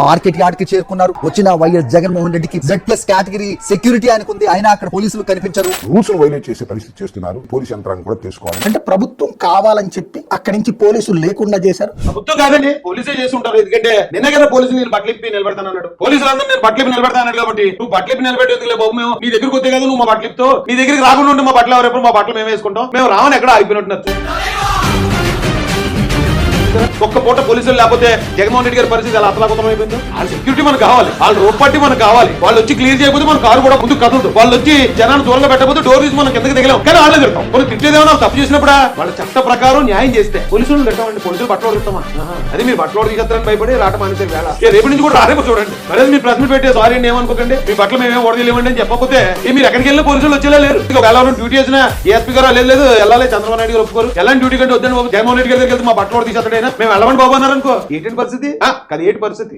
Market yard కి చేరుకున్నారు. వచ్చిన వైఎస్ జగన్మోహన్ రెడ్డికి Z+ కేటగిరీ సెక్యూరిటీ అనుకుంది. అయినా అక్కడ పోలీసులు కనిపించారు. రూల్స్ వైలేట్ చేసే పరిస్థితి చేస్తున్నారు. పోలీస్ యంత్రాంగం కూడా తెలుసుకోవాలి. అంటే ప్రభుత్వం కావాలని చెప్పి అక్కడి నుంచి పోలీసులు లేకుండా చేశారు. ప్రభుత్వం కాదండి, పోలీసే చేస్తుంటారు. ఎందుకంటే నిన్న కదా పోలీసులు నేను బట్టలిప్పి నిలబెడతానన్నాడు. పోలీసులందరూ నేను బట్టలిప్పి నిలబెడతానన్నాడు. కాబట్టి నువ్వు బట్టలిప్పి నిలబెట్టేందుకు బాబు, మేము నీ దగ్గరికి వస్తే కదా నువ్వు మా బట్టలిప్తో, నీ దగ్గరికి రాకుండా ఉంటే మా బట్టలు ఎవరెప్పుడు మా బట్టలు మేము వేసుకుంటాం. మేము రావని ఎక్కడ ఆగిపోయినట్టు. ఒక్క పూట పోలీసులు లేకపోతే జగన్మోహన్ రెడ్డి గారి పరిస్థితి అలా అతలాకుతలం అయిపోయింది. వాళ్ళ సెక్యూరిటీ మనకు కావాలి, వాళ్ళ రోడ్ పార్టీ మనకు కావాలి. వాళ్ళు వచ్చి క్లియర్ చేయకపోతే మన కారు కూడా ముందుకు కదలదు. వాళ్ళు వచ్చి జనాన్ని దూరంగా పెట్టకపోతే డోర్ తీసి మనం కిందకి దిగలేం. కానీ వాళ్ళే తిడతాం. కొన్ని తిట్టేదేమన్నా తప్పు చేసినప్పుడు వాళ్ళ చట్ట ప్రకారం న్యాయం చేస్తే పోలీసులు తిడతామండి. పోలీసులు బట్టలు అడుగుతామా? అది మీరు బట్టలు తీసేస్తారని భయపడి రాట మానేసే వేళ రేపు నుంచి కూడా రారేమో చూడండి. మరి మీరు ప్రశ్న పెట్టే సారీ అండి ఏమనుకోకండి, మీ బట్టలు మేమేం ఓడలేమండి అని చెప్పకపోతే మీరు ఎక్కడికి వెళ్ళిన పోలీసులు వచ్చేలా లేరు. ఒకవేళ డ్యూటీ చేసిన ఏఎస్పీ గారు లేదు వెళ్ళాలి, చంద్రబాబు నాయుడు గారు ఒప్పుకోరు. ఎలాంటి డ్యూటీ కంటే వద్దండి బాబు, జగన్మోహన్ రెడ్డి గారి దగ్గరికి వెళ్తే మా బట్టలు తీసేస్తాడైనా మేము వెళ్ళమని బాబు అన్నారనుకో, ఏంటి పరిస్థితి? అది ఏంటి పరిస్థితి?